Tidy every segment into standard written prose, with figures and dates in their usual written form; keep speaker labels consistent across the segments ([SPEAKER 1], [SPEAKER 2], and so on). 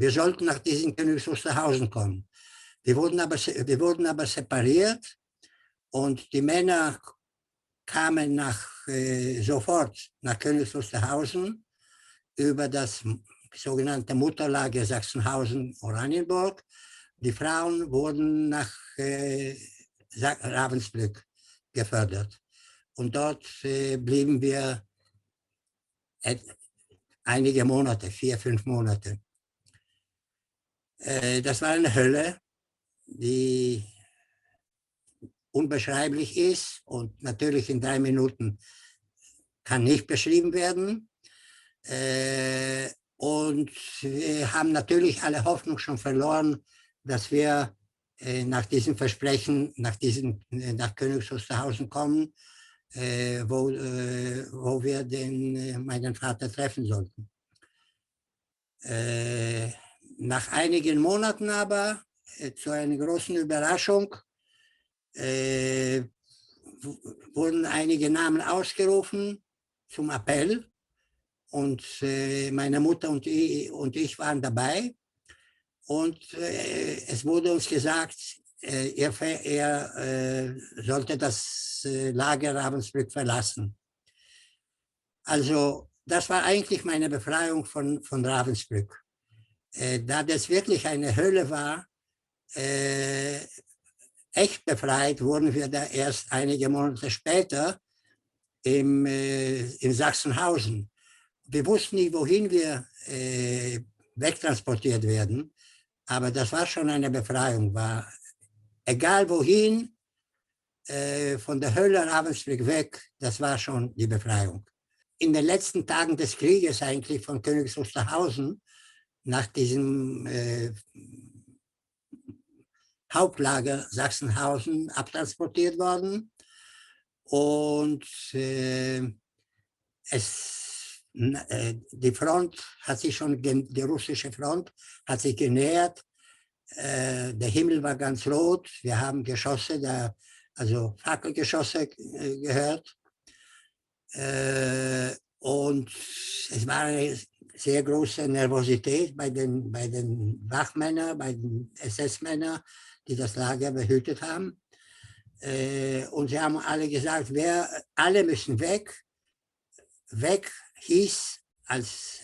[SPEAKER 1] wir sollten nach diesem Königs Wusterhausen kommen. Wir wurden aber separiert und die Männer kamen sofort nach Königs Wusterhausen über das sogenannte Mutterlager Sachsenhausen-Oranienburg. Die Frauen wurden nach Ravensbrück gefördert. Und dort blieben wir einige Monate, 4, 5 Monate. Das war eine Hölle, die unbeschreiblich ist und natürlich in 3 Minuten kann nicht beschrieben werden. Und wir haben natürlich alle Hoffnung schon verloren, dass wir nach diesem Versprechen, nach Königs Wusterhausen kommen, wo wir meinen Vater treffen sollten. Nach einigen Monaten aber, zu einer großen Überraschung, wurden einige Namen ausgerufen zum Appell und meine Mutter und ich waren dabei und es wurde uns gesagt, er sollte das Lager Ravensbrück verlassen. Also das war eigentlich meine Befreiung von Ravensbrück. Da das wirklich eine Hölle war, echt befreit wurden wir da erst einige Monate später in Sachsenhausen. Wir wussten nicht, wohin wir wegtransportiert werden, aber das war schon eine Befreiung. War egal wohin, von der Hölle Ravensbrück weg, das war schon die Befreiung. In den letzten Tagen des Krieges eigentlich von Königs Wusterhausen, nach diesem Hauptlager Sachsenhausen abtransportiert worden. Und die Front hat sich schon, die russische Front hat sich genähert. Der Himmel war ganz rot. Wir haben Geschosse, also Fackelgeschosse gehört. Und es war eine sehr große Nervosität bei den Wachmännern, bei den SS-Männern, die das Lager behütet haben. Und sie haben alle gesagt, alle müssen weg. Weg hieß, als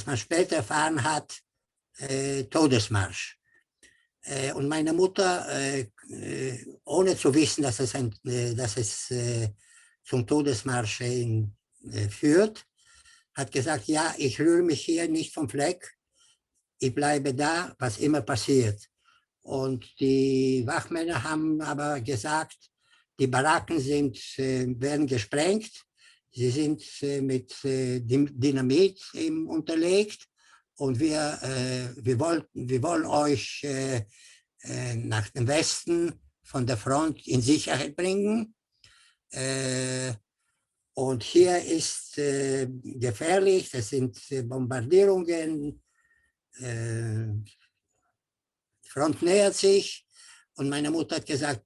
[SPEAKER 1] man später erfahren hat, Todesmarsch. Und meine Mutter, ohne zu wissen, dass es zum Todesmarsch führt, hat gesagt, ja, ich rühre mich hier nicht vom Fleck, ich bleibe da, was immer passiert. Und die Wachmänner haben aber gesagt, die Baracken werden gesprengt, sie sind mit Dynamit unterlegt und wir wollen euch nach dem Westen von der Front in Sicherheit bringen. Und hier ist gefährlich, das sind Bombardierungen, die Front nähert sich und meine Mutter hat gesagt,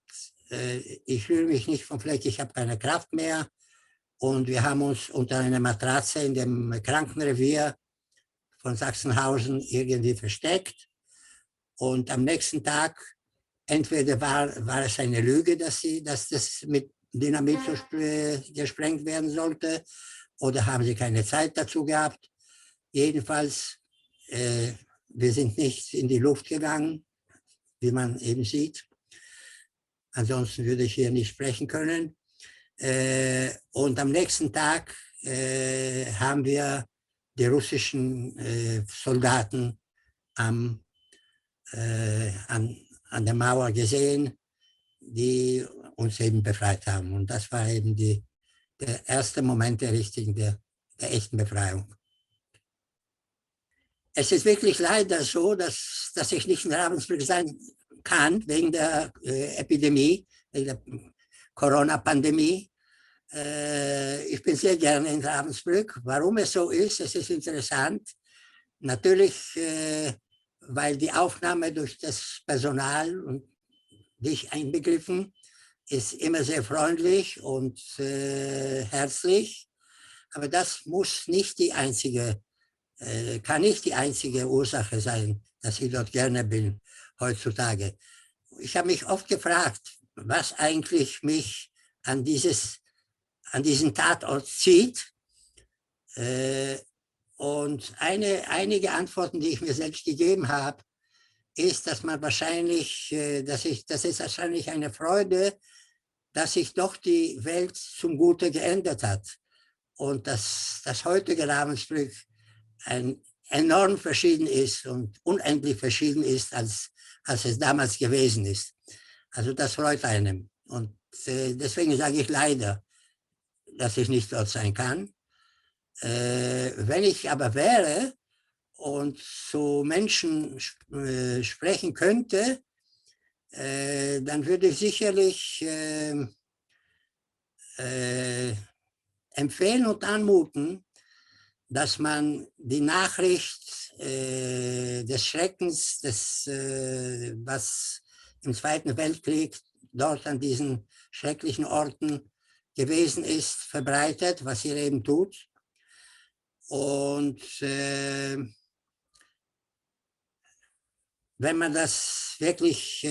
[SPEAKER 1] ich rühre mich nicht vom Fleck, ich habe keine Kraft mehr. Und wir haben uns unter einer Matratze in dem Krankenrevier von Sachsenhausen irgendwie versteckt. Und am nächsten Tag, entweder war es eine Lüge, dass das mit Dynamit gesprengt werden sollte, oder haben sie keine Zeit dazu gehabt. Jedenfalls, wir sind nicht in die Luft gegangen, wie man eben sieht. Ansonsten würde ich hier nicht sprechen können. Und am nächsten Tag haben wir die russischen Soldaten an der Mauer gesehen, die uns eben befreit haben. Und das war eben der erste Moment der echten Befreiung. Es ist wirklich leider so, dass ich nicht in Ravensbrück sein kann, wegen der Epidemie, wegen der Corona-Pandemie. Ich bin sehr gerne in Ravensbrück. Warum es so ist, es ist interessant. Natürlich, weil die Aufnahme durch das Personal und dich einbegriffen, ist immer sehr freundlich und herzlich. Aber das muss nicht die einzige kann nicht die einzige Ursache sein, dass ich dort gerne bin heutzutage. Ich habe mich oft gefragt, was eigentlich mich an diesen Tatort zieht. Und einige Antworten, die ich mir selbst gegeben habe, ist, dass man wahrscheinlich, das ist wahrscheinlich eine Freude, dass sich doch die Welt zum Gute geändert hat und dass das heutige Ravensbrück ein enorm verschieden ist und unendlich verschieden ist, als es damals gewesen ist. Also das freut einem. Und deswegen sage ich leider, dass ich nicht dort sein kann. Wenn ich aber wäre und zu Menschen sprechen könnte, dann würde ich sicherlich empfehlen und anmuten, dass man die Nachricht des Schreckens, was im Zweiten Weltkrieg dort an diesen schrecklichen Orten gewesen ist, verbreitet, was ihr eben tut. Und wenn man das wirklich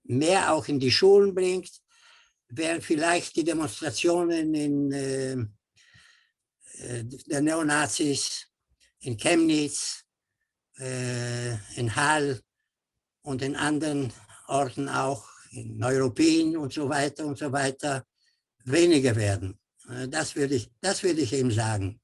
[SPEAKER 1] mehr auch in die Schulen bringt, wären vielleicht die Demonstrationen der Neonazis in Chemnitz, in Hall und in anderen Orten auch, in Neuruppin und so weiter, weniger werden. Das würde ich eben sagen.